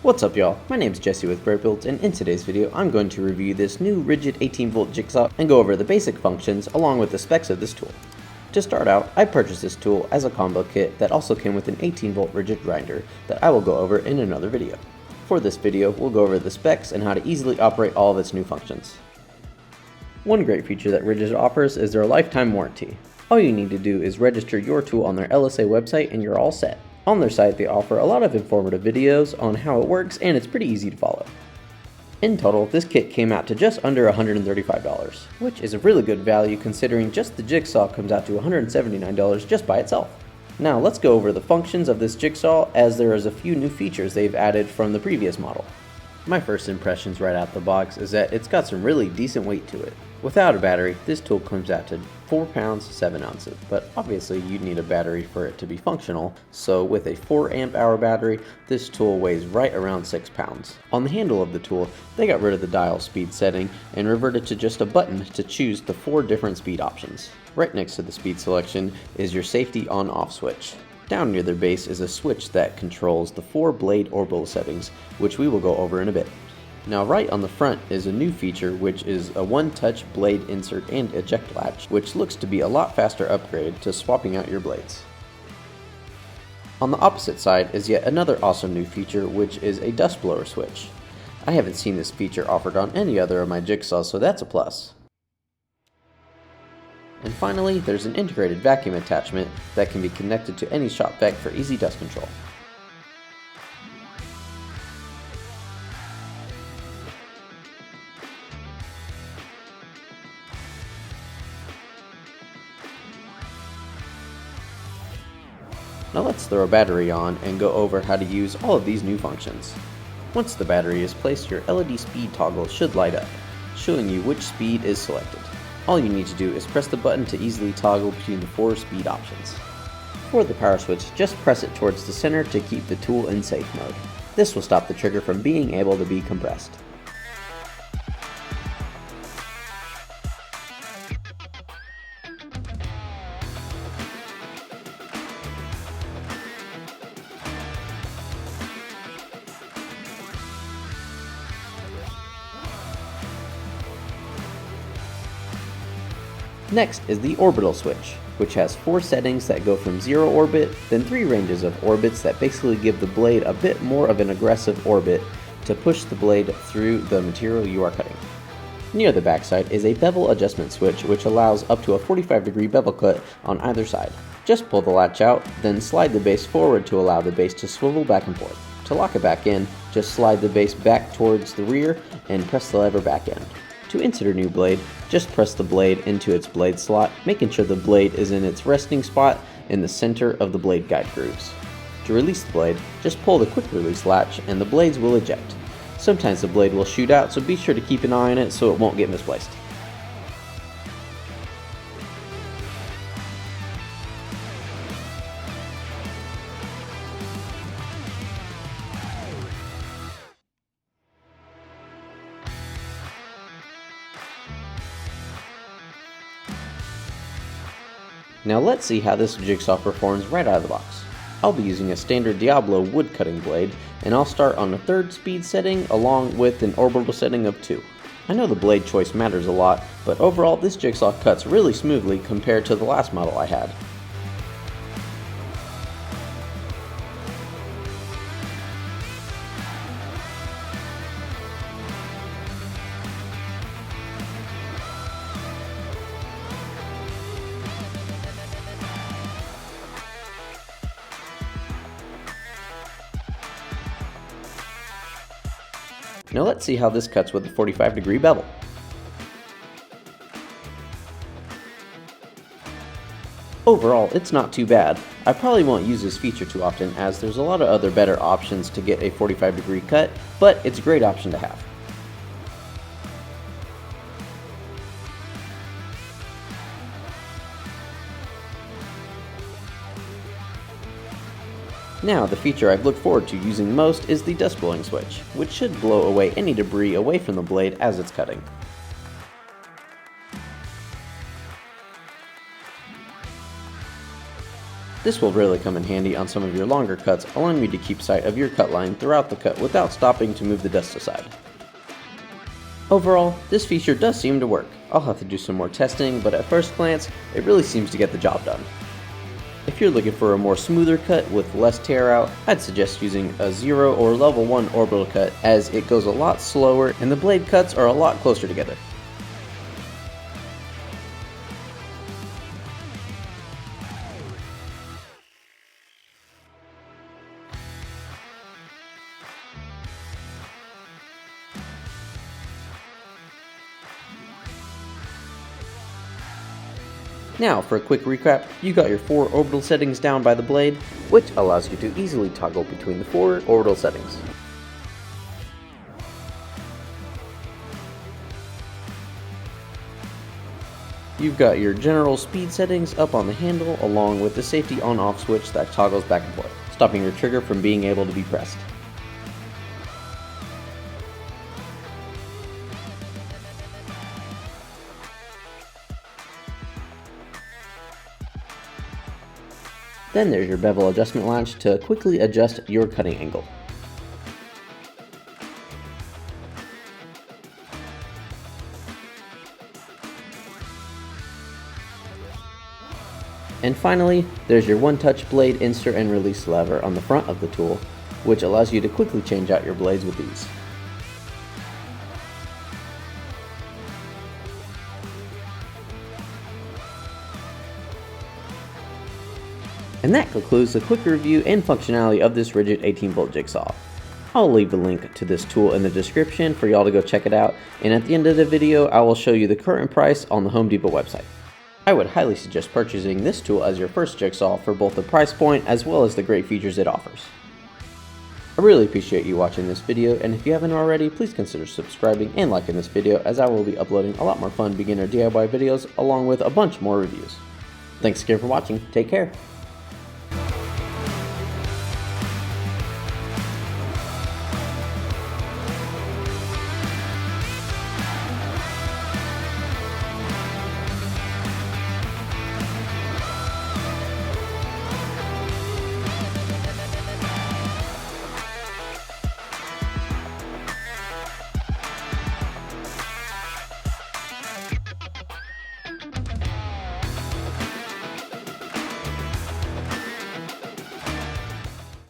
What's up y'all, my name is Jesse with Greatt Builds, and in today's video I'm going to review this new Ridgid 18V Jigsaw and go over the basic functions along with the specs of this tool. To start out, I purchased this tool as a combo kit that also came with an 18V Ridgid grinder that I will go over in another video. For this video, we'll go over the specs and how to easily operate all of its new functions. One great feature that Ridgid offers is their lifetime warranty. All you need to do is register your tool on their LSA website and you're all set. On their site, they offer a lot of informative videos on how it works, and it's pretty easy to follow. In total, this kit came out to just under $135, which is a really good value considering just the Jigsaw comes out to $179 just by itself. Now let's go over the functions of this Jigsaw, as there is a few new features they've added from the previous model. My first impressions right out the box is that it's got some really decent weight to it. Without a battery, this tool comes out to 4 pounds 7 ounces, but obviously you'd need a battery for it to be functional, so with a 4 amp hour battery, this tool weighs right around 6 pounds. On the handle of the tool, they got rid of the dial speed setting and reverted to just a button to choose the 4 different speed options. Right next to the speed selection is your safety on-off switch. Down near their base is a switch that controls the 4 blade orbital settings, which we will go over in a bit. Now right on the front is a new feature, which is a one-touch blade insert and eject latch, which looks to be a lot faster upgrade to swapping out your blades. On the opposite side is yet another awesome new feature, which is a dust blower switch. I haven't seen this feature offered on any other of my jigsaws, so that's a plus. And finally, there's an integrated vacuum attachment that can be connected to any shop vac for easy dust control. Now let's throw a battery on and go over how to use all of these new functions. Once the battery is placed, your LED speed toggle should light up, showing you which speed is selected. All you need to do is press the button to easily toggle between the 4 speed options. For the power switch, just press it towards the center to keep the tool in safe mode. This will stop the trigger from being able to be compressed. Next is the orbital switch, which has 4 settings that go from 0 orbit, then 3 ranges of orbits that basically give the blade a bit more of an aggressive orbit to push the blade through the material you are cutting. Near the backside is a bevel adjustment switch, which allows up to a 45-degree bevel cut on either side. Just pull the latch out, then slide the base forward to allow the base to swivel back and forth. To lock it back in, just slide the base back towards the rear and press the lever back in. To insert a new blade, just press the blade into its blade slot, making sure the blade is in its resting spot in the center of the blade guide grooves. To release the blade, just pull the quick release latch and the blades will eject. Sometimes the blade will shoot out, so be sure to keep an eye on it so it won't get misplaced. Now let's see how this jigsaw performs right out of the box. I'll be using a standard Diablo wood cutting blade, and I'll start on a 3rd speed setting along with an orbital setting of 2. I know the blade choice matters a lot, but overall this jigsaw cuts really smoothly compared to the last model I had. Now let's see how this cuts with a 45-degree bevel. Overall, it's not too bad. I probably won't use this feature too often, as there's a lot of other better options to get a 45-degree cut, but it's a great option to have. Now, the feature I've looked forward to using most is the dust blowing switch, which should blow away any debris away from the blade as it's cutting. This will really come in handy on some of your longer cuts, allowing you to keep sight of your cut line throughout the cut without stopping to move the dust aside. Overall, this feature does seem to work. I'll have to do some more testing, but at first glance, it really seems to get the job done. If you're looking for a more smoother cut with less tear out, I'd suggest using a 0 or level 1 orbital cut, as it goes a lot slower and the blade cuts are a lot closer together. Now, for a quick recap, you got your 4 orbital settings down by the blade, which allows you to easily toggle between the 4 orbital settings. You've got your general speed settings up on the handle, along with the safety on-off switch that toggles back and forth, stopping your trigger from being able to be pressed. Then there's your bevel adjustment latch to quickly adjust your cutting angle. And finally, there's your one-touch blade insert and release lever on the front of the tool, which allows you to quickly change out your blades with ease. And that concludes the quick review and functionality of this Ridgid 18V Jigsaw. I'll leave the link to this tool in the description for y'all to go check it out, and at the end of the video I will show you the current price on the Home Depot website. I would highly suggest purchasing this tool as your first jigsaw for both the price point as well as the great features it offers. I really appreciate you watching this video, and if you haven't already, please consider subscribing and liking this video, as I will be uploading a lot more fun beginner DIY videos along with a bunch more reviews. Thanks again for watching, take care!